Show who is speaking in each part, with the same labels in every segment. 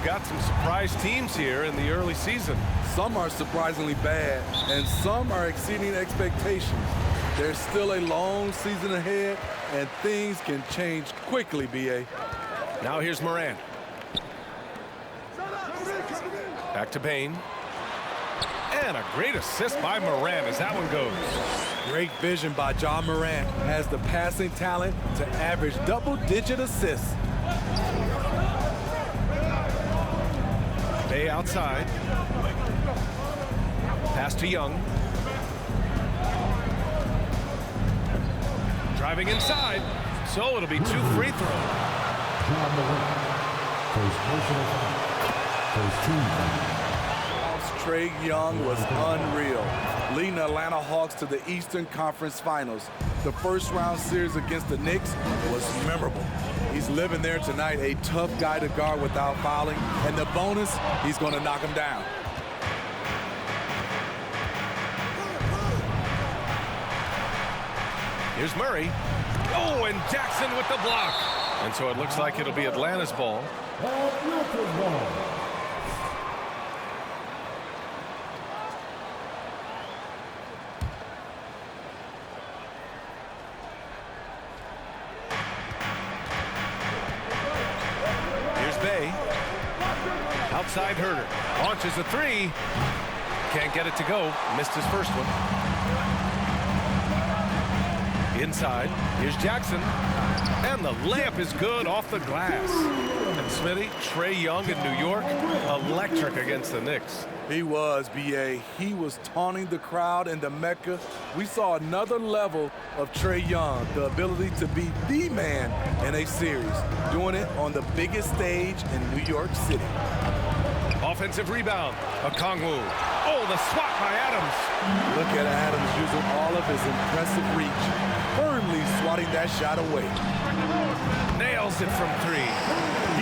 Speaker 1: got some surprise teams here in the early season.
Speaker 2: Some are surprisingly bad, and some are exceeding expectations. There's still a long season ahead, and things can change quickly, B.A.
Speaker 1: Now here's Moran. Back to Bain. And a great assist by Moran as that one goes.
Speaker 2: Great vision by John Moran. Has the passing talent to average double-digit assists.
Speaker 1: Bay outside. Pass to Young. Driving inside. So it'll be 2 free throws.
Speaker 3: John Moran. First personal foul. First team foul.
Speaker 2: Trae Young was unreal, leading the Atlanta Hawks to the Eastern Conference Finals. The first-round series against the Knicks was memorable. He's living there tonight, a tough guy to guard without fouling, and the bonus, he's going to knock him down.
Speaker 1: Here's Murray. Oh, and Jackson with the block. And so it looks like it'll be Atlanta's ball. Outside Herter. Launches a 3. Can't get it to go. Missed his first one. Inside. Here's Jackson. And the layup is good off the glass. And Smitty, Trae Young in New York, electric against the Knicks.
Speaker 2: He was, B.A. He was taunting the crowd in the Mecca. We saw another level of Trae Young, the ability to be the man in a series, doing it on the biggest stage in New York City.
Speaker 1: Offensive rebound. Okongwu. Oh, the swat by Adams.
Speaker 2: Look at Adams using all of his impressive reach, firmly swatting that shot away.
Speaker 1: Nails it from 3.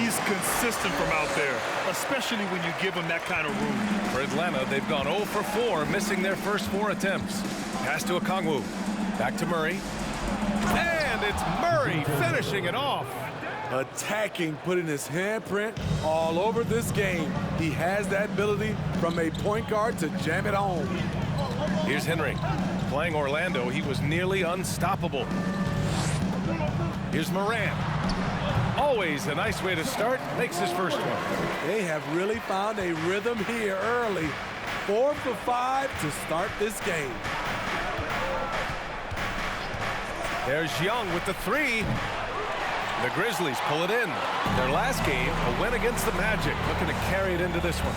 Speaker 4: He's consistent from out there, especially when you give him that kind of room.
Speaker 1: For Atlanta, they've gone 0 for 4, missing their first 4 attempts. Pass to Okongwu. Back to Murray. And it's Murray finishing it off.
Speaker 2: Attacking, putting his handprint all over this game. He has that ability from a point guard to jam it home.
Speaker 1: Here's Henry. Playing Orlando, he was nearly unstoppable. Here's Moran. Always a nice way to start. Makes his first one.
Speaker 2: They have really found a rhythm here early. 4 for 5 to start this game.
Speaker 1: There's Young with the 3. The Grizzlies pull it in. Their last game, a win against the Magic, looking to carry it into this one.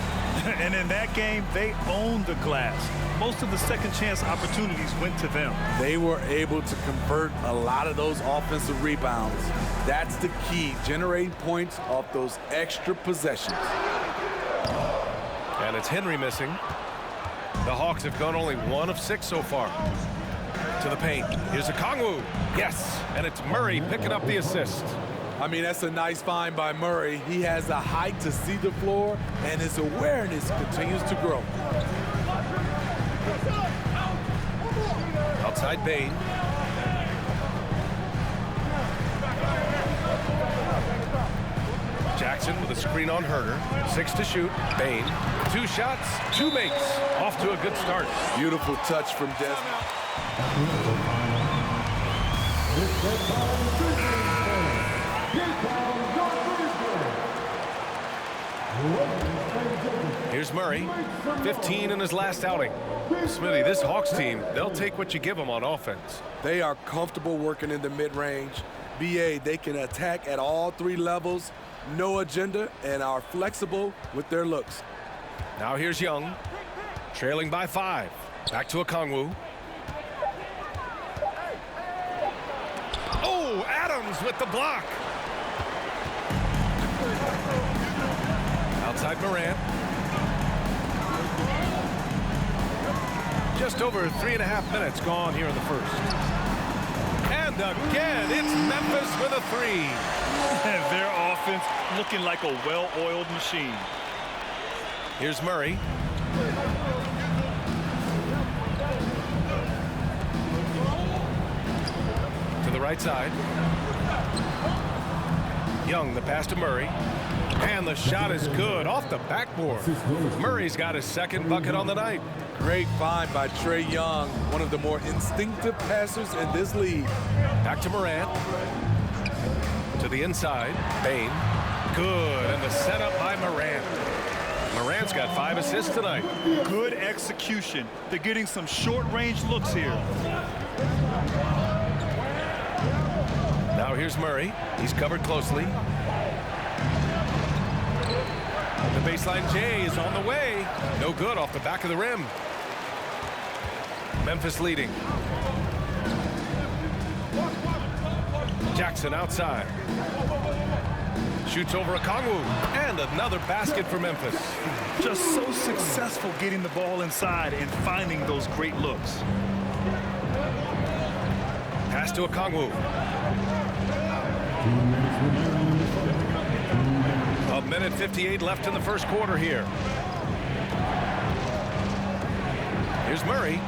Speaker 4: And in that game, they owned the glass. Most of the second chance opportunities went to them.
Speaker 2: They were able to convert a lot of those offensive rebounds. That's the key, generating points off those extra possessions.
Speaker 1: And it's Henry missing. The Hawks have gone only 1 of 6 so far. To the paint. Here's Okongwu. Yes, and it's Murray picking up the assist.
Speaker 2: I mean, that's a nice find by Murray. He has the height to see the floor, and his awareness continues to grow.
Speaker 1: Outside Bain. Jackson with a screen on Herter. 6 to shoot. Bain. 2 shots, 2 makes. Off to a good start.
Speaker 2: Beautiful touch from Desmond.
Speaker 1: Here's Murray, 15 in his last outing. Smitty, this Hawks team, they'll take what you give them on offense.
Speaker 2: They are comfortable working in the mid-range. BA, they can attack at all 3 levels, no agenda, and are flexible with their looks.
Speaker 1: Now here's Young, trailing by 5. Back to Okongwu. Oh, Adams with the block. Outside Moran. Just over 3.5 minutes gone here in the first. And again, it's Memphis with a 3.
Speaker 4: And their offense looking like a well-oiled machine.
Speaker 1: Here's Murray. To the right side. Young, the pass to Murray. And the shot is good off the backboard. Murray's got his second bucket on the night.
Speaker 2: Great find by Trae Young, one of the more instinctive passers in this league.
Speaker 1: Back to Morant. To the inside. Bane. Good. And the setup by Morant. Morant's got 5 assists tonight.
Speaker 4: Good execution. They're getting some short-range looks here.
Speaker 1: Now here's Murray. He's covered closely. The baseline J is on the way. No good off the back of the rim. Memphis leading. Jackson outside. Shoots over Okongwu. And another basket for Memphis.
Speaker 4: Just so successful getting the ball inside and finding those great looks.
Speaker 1: Pass to Okongwu. A minute 58 left in the first quarter here. Here's Murray.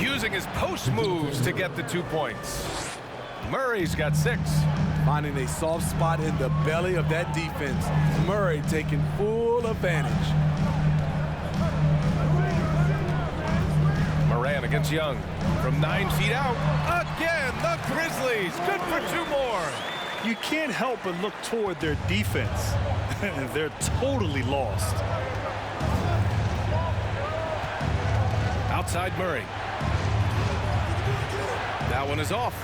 Speaker 1: Using his post moves to get the 2 points. Murray's got 6.
Speaker 2: Finding a soft spot in the belly of that defense. Murray taking full advantage.
Speaker 1: Morant against Young. From 9 feet out. Again, the Grizzlies. Good for 2 more.
Speaker 4: You can't help but look toward their defense. They're totally lost.
Speaker 1: Outside Murray. That one is off.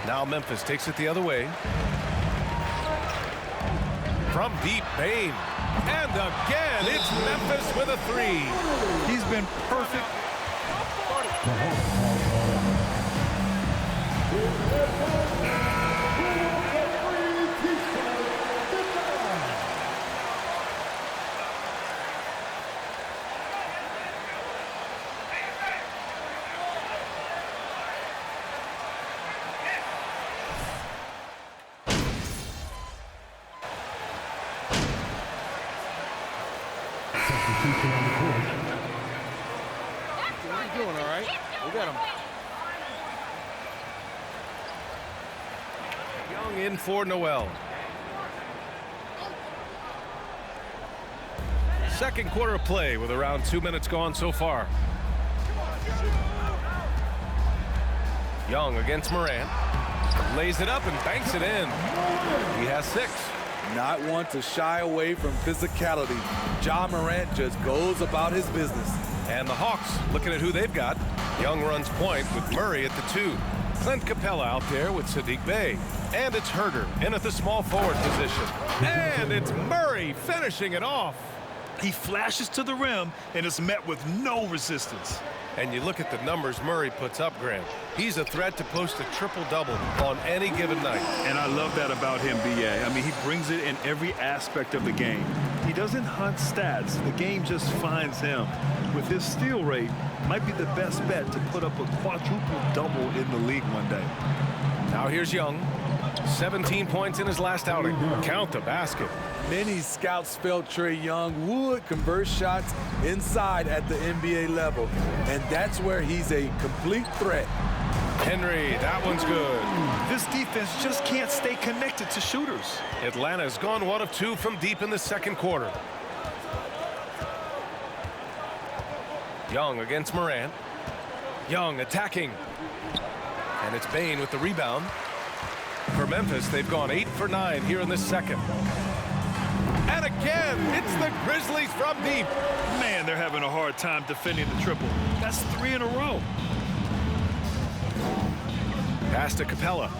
Speaker 1: Now Memphis takes it the other way. From deep, Bane. And again, it's Memphis with a 3.
Speaker 4: He's been perfect.
Speaker 5: Doing all right. We got him.
Speaker 1: Young in for Noel. Second quarter of play with around 2 minutes gone so far. Young against Morant. Lays it up and banks it in. He has 6.
Speaker 2: Not one to shy away from physicality. Ja Morant just goes about his business.
Speaker 1: And the Hawks looking at who they've got. Young runs point with Murray at the 2. Clint Capella out there with Sadiq Bey. And it's Herter in at the small forward position. And it's Murray finishing it off.
Speaker 4: He flashes to the rim and is met with no resistance.
Speaker 1: And you look at the numbers Murray puts up, Grant. He's a threat to post a triple-double on any given night.
Speaker 4: And I love that about him, B.A. I mean, he brings it in every aspect of the game. He doesn't hunt stats. The game just finds him. With his steal rate, might be the best bet to put up a quadruple-double in the league one day.
Speaker 1: Now here's Young. 17 points in his last outing. Count the basket.
Speaker 2: Many scouts felt Trae Young would convert shots inside at the NBA level, and that's where he's a complete threat.
Speaker 1: Henry, that one's good.
Speaker 4: This defense just can't stay connected to shooters.
Speaker 1: Atlanta's gone 1 of 2 from deep in the second quarter. Young against Morant. Young attacking. And it's Bane with the rebound. For Memphis, they've gone 8 for 9 here in this second. And again, it's the Grizzlies from deep.
Speaker 4: Man, they're having a hard time defending the triple. That's 3 in a row.
Speaker 1: Pass to Capella.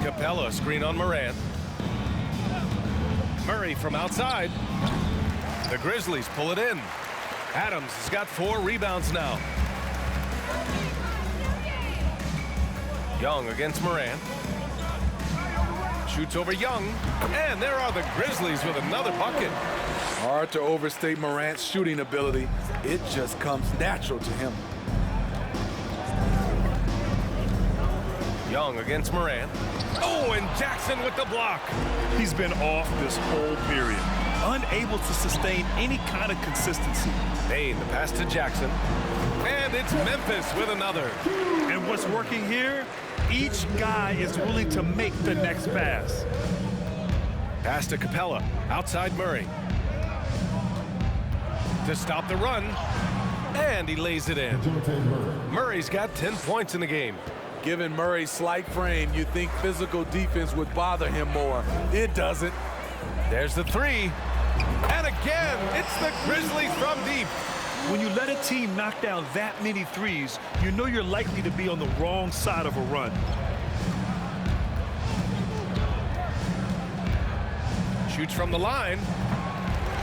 Speaker 1: Capella screen on Morant. Murray from outside. The Grizzlies pull it in. Adams has got 4 rebounds now. Young against Morant. Shoots over Young. And there are the Grizzlies with another bucket.
Speaker 2: Hard to overstate Morant's shooting ability. It just comes natural to him.
Speaker 1: Young against Morant. Oh, and Jackson with the block.
Speaker 4: He's been off this whole period. Unable to sustain any kind of consistency.
Speaker 1: Bane, the pass to Jackson. And it's Memphis with another.
Speaker 4: And what's working here? Each guy is willing to make the next pass.
Speaker 1: Pass to Capella. Outside Murray. To stop the run. And he lays it in. Murray's got 10 points in the game.
Speaker 2: Given Murray's slight frame, you'd think physical defense would bother him more. It doesn't.
Speaker 1: There's the three. And again, it's the Grizzlies from deep.
Speaker 4: When you let a team knock down that many threes, you know you're likely to be on the wrong side of a run.
Speaker 1: Shoots from the line.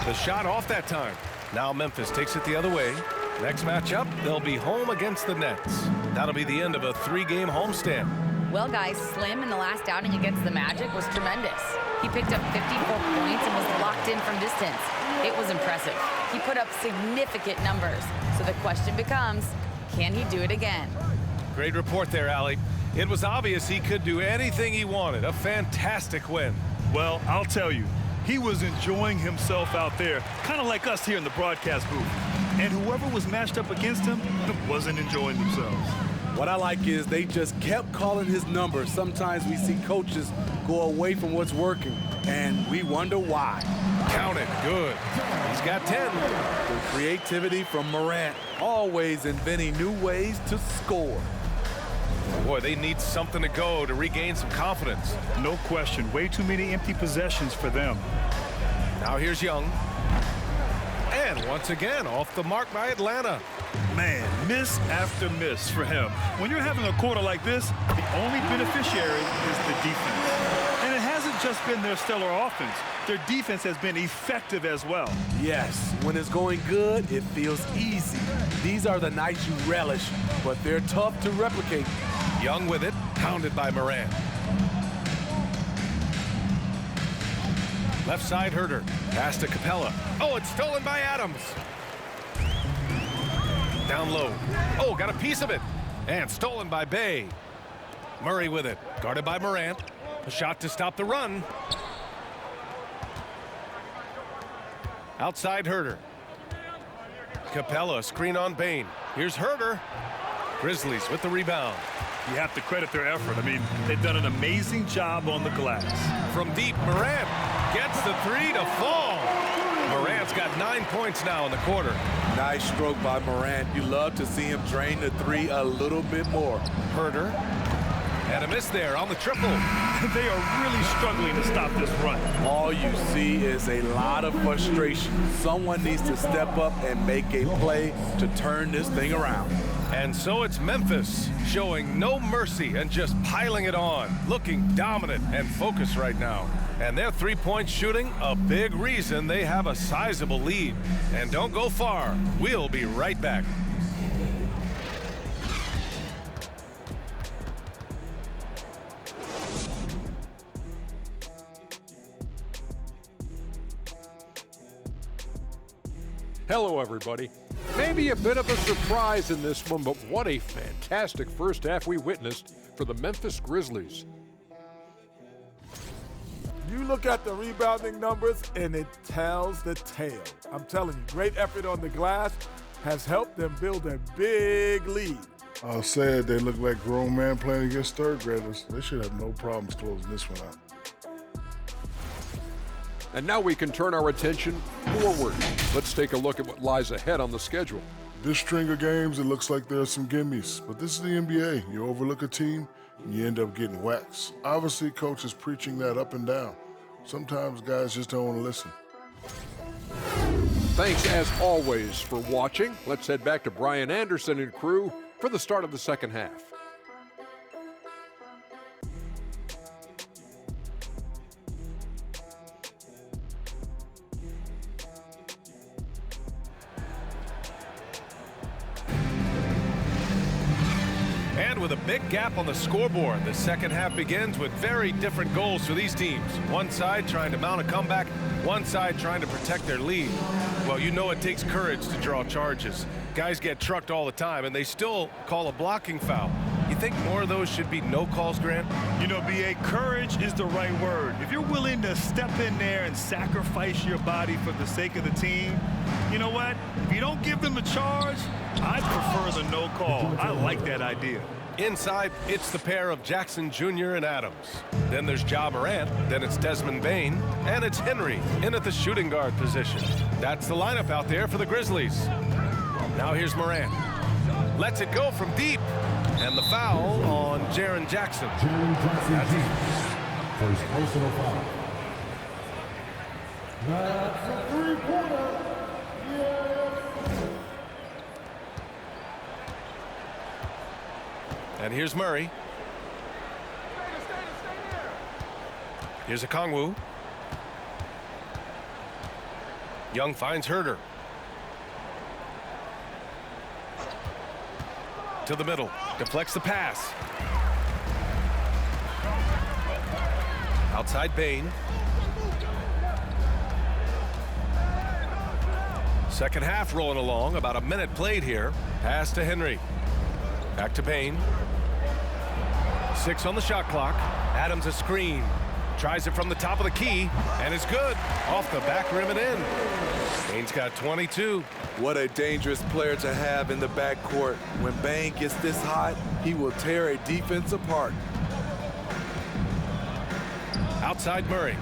Speaker 1: The shot off that time. Now Memphis takes it the other way. Next matchup, they'll be home against the Nets. That'll be the end of a 3-game homestand.
Speaker 6: Well, guys, Slim in the last outing against the Magic was tremendous. He picked up 54 points and was locked in from distance. It was impressive. He put up significant numbers. So the question becomes, can he do it again?
Speaker 1: Great report there, Allie. It was obvious he could do anything he wanted. A fantastic win.
Speaker 4: Well, I'll tell you, he was enjoying himself out there, kind of like us here in the broadcast booth. And whoever was matched up against him wasn't enjoying themselves.
Speaker 2: What I like is they just kept calling his number. Sometimes we see coaches go away from what's working, and we wonder why.
Speaker 1: Count it. Good. He's got 10.
Speaker 2: The creativity from Morant, always inventing new ways to score.
Speaker 1: Boy, they need something to go to regain some confidence.
Speaker 4: No question. Way too many empty possessions for them.
Speaker 1: Now here's Young. And once again, off the mark by Atlanta.
Speaker 4: Man, miss after miss for him. When you're having a quarter like this, the only beneficiary is the defense. And it hasn't just been their stellar offense. Their defense has been effective as well.
Speaker 2: Yes, when it's going good, it feels easy. These are the nights you relish, but they're tough to replicate.
Speaker 1: Young with it, pounded by Morant. Left side Herter. Pass to Capella. Oh, it's stolen by Adams. Down low. Oh, got a piece of it. And stolen by Bay. Murray with it. Guarded by Morant. A shot to stop the run. Outside Herter. Capella, screen on Bane. Here's Herter. Grizzlies with the rebound.
Speaker 4: You have to credit their effort. I mean, they've done an amazing job on the glass.
Speaker 1: From deep, Morant gets the three to fall. Morant's got 9 points now in the quarter.
Speaker 2: Nice stroke by Morant. You love to see him drain the three a little bit more.
Speaker 1: Herter. And a miss there on the triple.
Speaker 4: They are really struggling to stop this run.
Speaker 2: All you see is a lot of frustration. Someone needs to step up and make a play to turn this thing around.
Speaker 1: And so it's Memphis showing no mercy and just piling it on, looking dominant and focused right now. And their three-point shooting, a big reason they have a sizable lead. And don't go far. We'll be right back.
Speaker 7: Hello, everybody. Maybe a bit of a surprise in this one, but what a fantastic first half we witnessed for the Memphis Grizzlies.
Speaker 8: You look at the rebounding numbers, and it tells the tale. I'm telling you, great effort on the glass has helped them build a big lead.
Speaker 9: I'll say it, they look like grown men playing against third graders. They should have no problems closing this one out.
Speaker 7: And now we can turn our attention forward. Let's take a look at what lies ahead on the schedule.
Speaker 9: This string of games, it looks like there are some gimmies, but this is the NBA. You overlook a team, and you end up getting waxed. Obviously, coach is preaching that up and down. Sometimes guys just don't want to listen.
Speaker 7: Thanks, as always, for watching. Let's head back to Brian Anderson and crew for the start of the second half.
Speaker 1: And with a big gap on the scoreboard, the second half begins with very different goals for these teams. One side trying to mount a comeback, one side trying to protect their lead. Well, you know it takes courage to draw charges. Guys get trucked all the time, and they still call a blocking foul. You think more of those should be no calls, Grant?
Speaker 4: You know, B.A., courage is the right word. If you're willing to step in there and sacrifice your body for the sake of the team, you know what? If you don't give them a charge, I'd prefer the no call. I like that idea.
Speaker 1: Inside, it's the pair of Jackson Jr. and Adams. Then there's Ja Morant, then it's Desmond Bane, and it's Henry in at the shooting guard position. That's the lineup out there for the Grizzlies. Now here's Morant. Lets it go from deep. And the foul on Jaren Jackson.
Speaker 3: Jaren Jackson, first personal foul. That's a three-pointer.
Speaker 1: And here's Murray. Here's Okongwu. Young finds Herder. To the middle. Deflects the pass. Outside Bane. Second half rolling along. About a minute played here. Pass to Henry. Back to Bane. 6 on the shot clock. Adams a screen. Tries it from the top of the key. And it's good. Off the back rim and in. Bane's got 22.
Speaker 2: What a dangerous player to have in the backcourt. When Bane gets this hot, he will tear a defense apart.
Speaker 1: Outside Murray.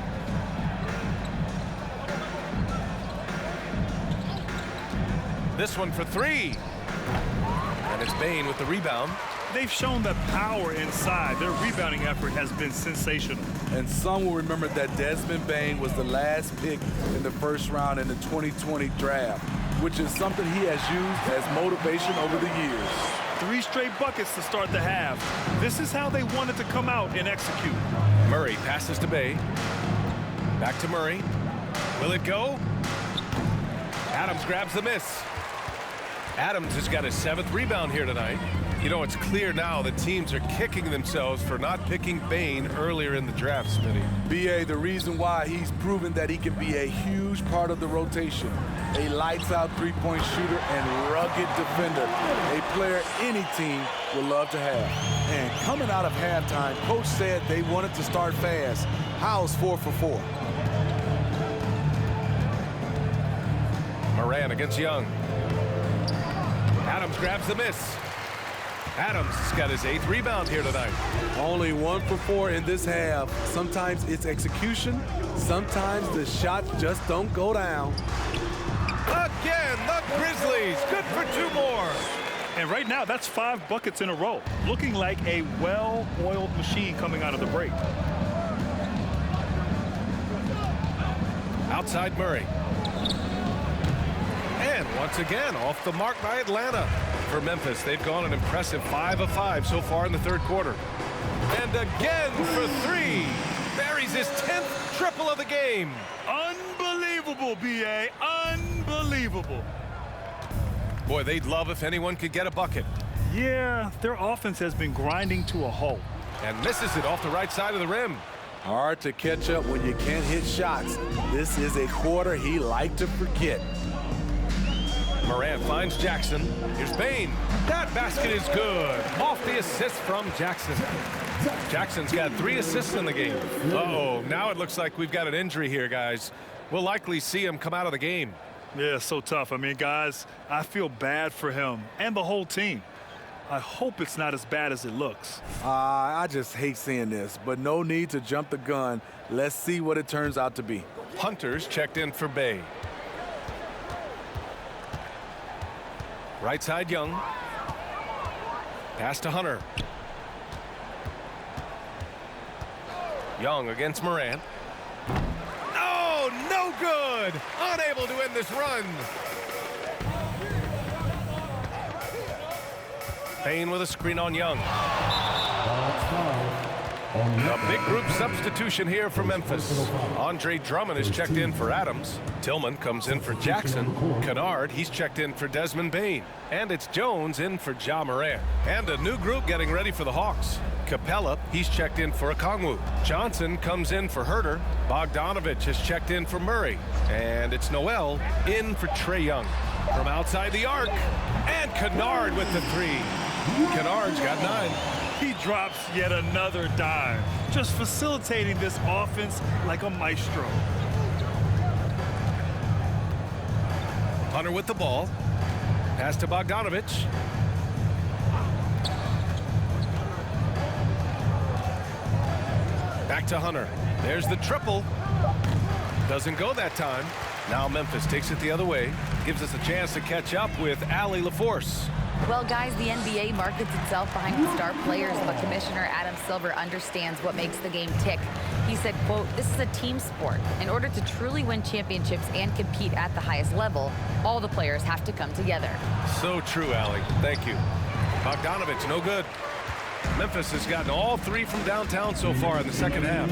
Speaker 1: This one for 3. And it's Bane with the rebound.
Speaker 4: They've shown the power inside. Their rebounding effort has been sensational.
Speaker 2: And some will remember that Desmond Bane was the last pick in the first round in the 2020 draft, which is something he has used as motivation over the years.
Speaker 4: 3 straight buckets to start the half. This is how they wanted to come out and execute.
Speaker 1: Murray passes to Bay. Back to Murray. Will it go? Adams grabs the miss. Adams has got his 7th rebound here tonight. You know, it's clear now that teams are kicking themselves for not picking Bane earlier in the draft, Smitty.
Speaker 2: B.A., the reason why he's proven that he can be a huge part of the rotation. A lights-out three-point shooter and rugged defender. A player any team would love to have. And coming out of halftime, Coach said they wanted to start fast. How's 4 for 4?
Speaker 1: Moran against Young. Adams grabs the miss. Adams has got his 8th rebound here tonight.
Speaker 2: Only 1 for 4 in this half. Sometimes it's execution. Sometimes the shots just don't go down.
Speaker 1: Again, the Grizzlies. Good for 2 more.
Speaker 4: And right now, that's 5 buckets in a row. Looking like a well-oiled machine coming out of the break.
Speaker 1: Outside Murray. And once again, off the mark by Atlanta. For Memphis, they've gone an impressive 5 of 5 so far in the 3rd quarter. And again for 3. Buries his 10th triple of the game.
Speaker 4: Unbelievable, B.A. Unbelievable.
Speaker 1: Boy, they'd love if anyone could get a bucket.
Speaker 4: Yeah, their offense has been grinding to a halt.
Speaker 1: And misses it off the right side of the rim.
Speaker 2: Hard to catch up when you can't hit shots. This is a quarter he liked to forget.
Speaker 1: Morant finds Jackson. Here's Bane. That basket is good. Off the assist from Jackson. Jackson's got 3 assists in the game. Uh-oh, now it looks like we've got an injury here, guys. We'll likely see him come out of the game.
Speaker 4: Yeah, so tough. I mean, guys, I feel bad for him and the whole team. I hope it's not as bad as it looks.
Speaker 2: I just hate seeing this, but no need to jump the gun. Let's see what it turns out to be.
Speaker 1: Hunter's checked in for Bay. Right side Young. Pass to Hunter. Young against Morant. Oh, no good. Unable to end this run. Bane with a screen on Young. A big group substitution here for Memphis. Andre Drummond is checked in for Adams. Tillman comes in for Jackson. Kennard, he's checked in for Desmond Bane. And it's Jones in for Ja Morant. And a new group getting ready for the Hawks. Capella, he's checked in for Okongwu. Johnson comes in for Herder. Bogdanovich has checked in for Murray. And it's Noel in for Trae Young. From outside the arc. And Kennard with the 3. Kennard's got 9.
Speaker 4: He drops yet another dime, just facilitating this offense like a maestro.
Speaker 1: Hunter with the ball. Pass to Bogdanovich. Back to Hunter. There's the triple. Doesn't go that time. Now Memphis takes it the other way. Gives us a chance to catch up with Allie LaForce.
Speaker 6: Well, guys, the NBA markets itself behind the star players, but Commissioner Adam Silver understands what makes the game tick. He said, quote, "This is a team sport. In order to truly win championships and compete at the highest level, all the players have to come together."
Speaker 1: So true, Allie. Thank you. Bogdanovich, no good. Memphis has gotten all three from downtown so far in the second half.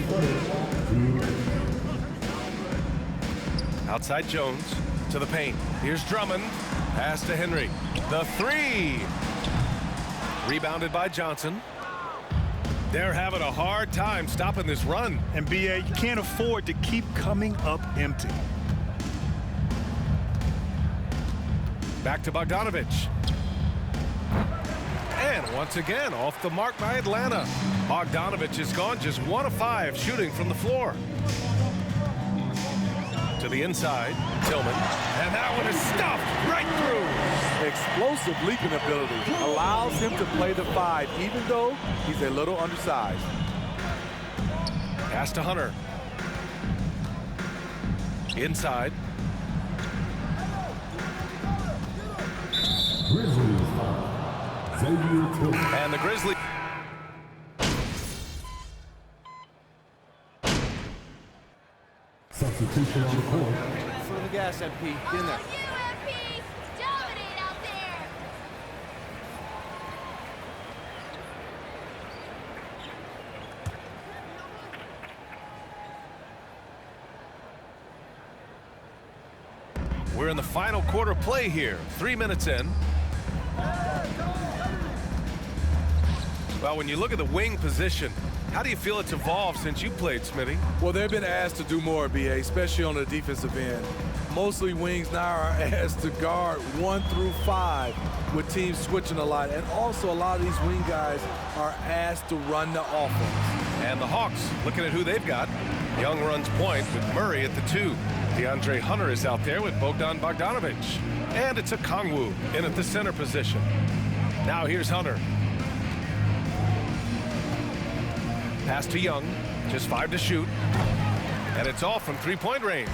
Speaker 1: Outside Jones to the paint. Here's Drummond. Pass to Henry. The three. Rebounded by Johnson. They're having a hard time stopping this run.
Speaker 4: And BA, you can't afford to keep coming up empty.
Speaker 1: Back to Bogdanovich. And once again, off the mark by Atlanta. Bogdanovich has gone just 1 of 5 shooting from the floor. To the inside, Tillman. And that one is stuffed right through.
Speaker 2: Explosive leaping ability allows him to play the 5, even though he's a little undersized.
Speaker 1: Pass to Hunter. Inside.
Speaker 3: Grizzlies foul. Xavier Tillman.
Speaker 1: And the Grizzlies.
Speaker 3: Substitution on the court.
Speaker 5: Foot of the gas, MP. Get in there.
Speaker 1: We're in the final quarter play here. 3 minutes in. Well, when you look at the wing position, how do you feel it's evolved since you played, Smitty?
Speaker 2: Well, they've been asked to do more, BA, especially on the defensive end. Mostly wings now are asked to guard 1 through 5 with teams switching a lot. And also a lot of these wing guys are asked to run the offense.
Speaker 1: And the Hawks, looking at who they've got. Young runs point with Murray at the 2. DeAndre Hunter is out there with Bogdan Bogdanovich. And it's a Kongwu in at the center position. Now here's Hunter. Pass to Young, just 5 to shoot. And it's off from 3-point range.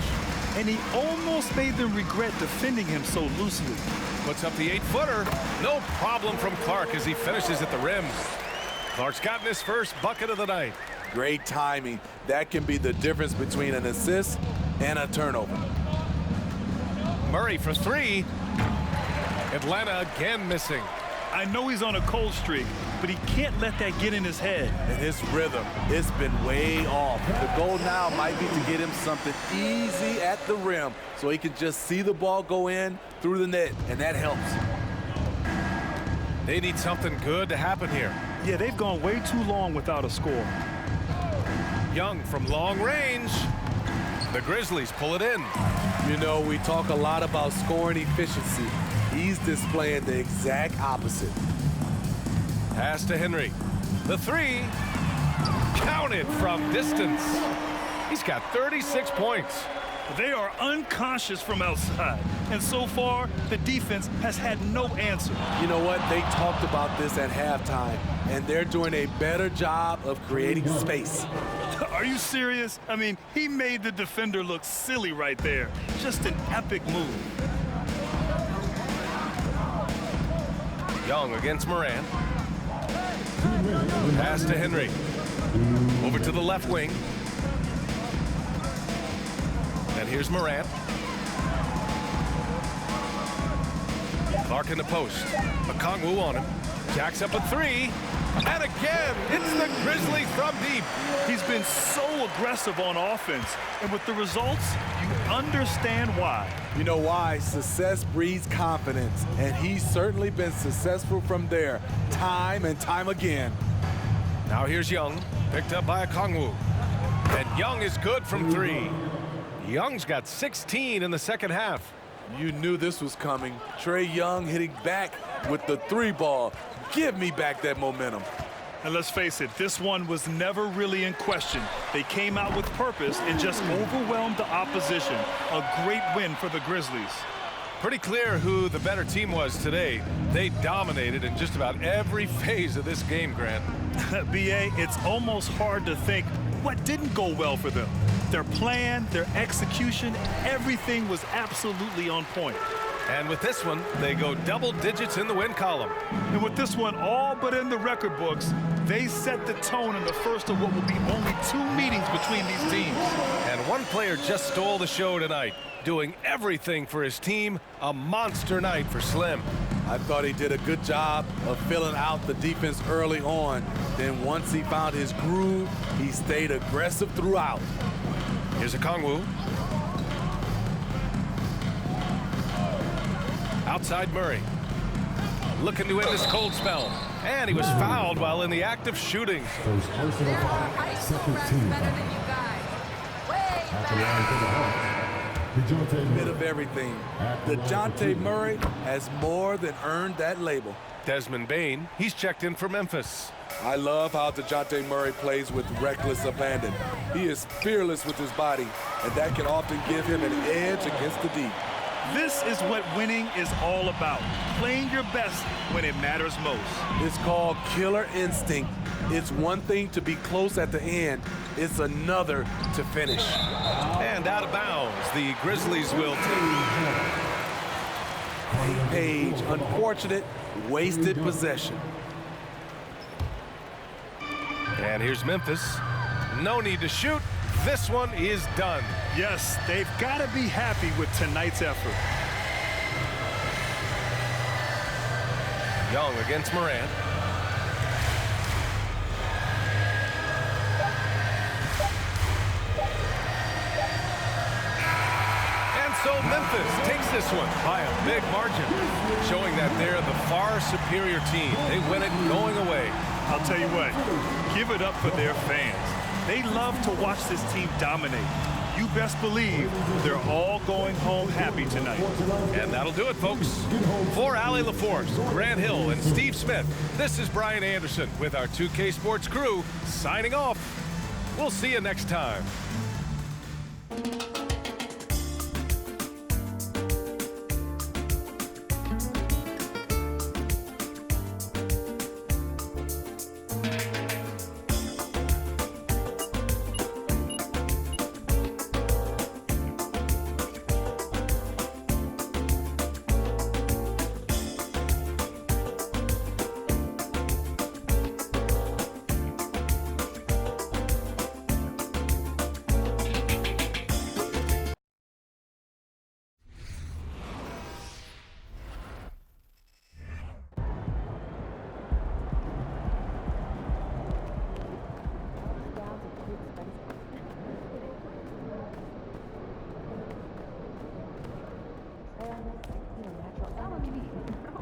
Speaker 4: And he almost made them regret defending him so loosely.
Speaker 1: Puts up the 8-footer. No problem from Clark as he finishes at the rim. Clark's gotten his first bucket of the night.
Speaker 2: Great timing. That can be the difference between an assist and a turnover.
Speaker 1: Murray for 3. Atlanta again missing.
Speaker 4: I know he's on a cold streak, but he can't let that get in his head.
Speaker 2: And his rhythm, it's been way off. The goal now might be to get him something easy at the rim so he can just see the ball go in through the net, and that helps.
Speaker 1: They need something good to happen here.
Speaker 4: Yeah, they've gone way too long without a score.
Speaker 1: Young from long range. The Grizzlies pull it in.
Speaker 2: You know, we talk a lot about scoring efficiency. He's displaying the exact opposite.
Speaker 1: Pass to Henry. The 3. Counted from distance. He's got 36 points.
Speaker 4: They are unconscious from outside, and so far, the defense has had no answer.
Speaker 2: You know what? They talked about this at halftime, and they're doing a better job of creating space.
Speaker 4: Are you serious? I mean, he made the defender look silly right there. Just an epic move.
Speaker 1: Young against Morant. Pass to Henry. Over to the left wing. And here's Morant. Clark in the post. Okongwu on him. Jacks up a 3. And again, it's the Grizzlies from deep.
Speaker 4: He's been so aggressive on offense. And with the results, you understand why.
Speaker 2: You know why? Success breeds confidence. And he's certainly been successful from there, time and time again.
Speaker 1: Now here's Young, picked up by Okongwu. And Young is good from 3. Young's got 16 in the second half.
Speaker 2: You knew this was coming. Trae Young hitting back with the 3 ball. Give me back that momentum.
Speaker 4: And let's face it, this one was never really in question. They came out with purpose and just overwhelmed the opposition. A great win for the Grizzlies.
Speaker 1: Pretty clear who the better team was today. They dominated in just about every phase of this game, Grant.
Speaker 4: B.A., it's almost hard to think what didn't go well for them. Their plan, their execution, everything was absolutely on point.
Speaker 1: And with this one, they go double digits in the win column.
Speaker 4: And with this one all but in the record books, they set the tone in the first of what will be only 2 meetings between these teams.
Speaker 1: And one player just stole the show tonight, doing everything for his team. A monster night for Slim.
Speaker 2: I thought he did a good job of filling out the defense early on. Then once he found his groove, he stayed aggressive throughout.
Speaker 1: Here's a Kongwu. Outside Murray. Looking to end this cold spell. And he was fouled while in the act of shooting.
Speaker 3: First personal foul, second team foul. At the line for the Hawks, DeJounte
Speaker 2: Bit of everything. DeJounte Murray has more than earned that label.
Speaker 1: Desmond Bane, he's checked in for Memphis.
Speaker 2: I love how DeJounte Murray plays with reckless abandon. He is fearless with his body, and that can often give him an edge against the deep.
Speaker 4: This is what winning is all about. Playing your best when it matters most.
Speaker 2: It's called killer instinct. It's one thing to be close at the end. It's another to finish.
Speaker 1: And out of bounds, the Grizzlies will take.
Speaker 2: Page, unfortunate, wasted possession.
Speaker 1: And here's Memphis. No need to shoot. This one is done.
Speaker 4: Yes, they've got to be happy with tonight's effort.
Speaker 1: Young against Morant. And so Memphis takes this one by a big margin, showing that they're the far superior team. They win it going away.
Speaker 4: I'll tell you what, give it up for their fans. They love to watch this team dominate. You best believe they're all going home happy tonight.
Speaker 1: And that'll do it, folks. For Allie LaForce, Grant Hill, and Steve Smith, this is Brian Anderson with our 2K Sports crew signing off. We'll see you next time.
Speaker 6: Natural.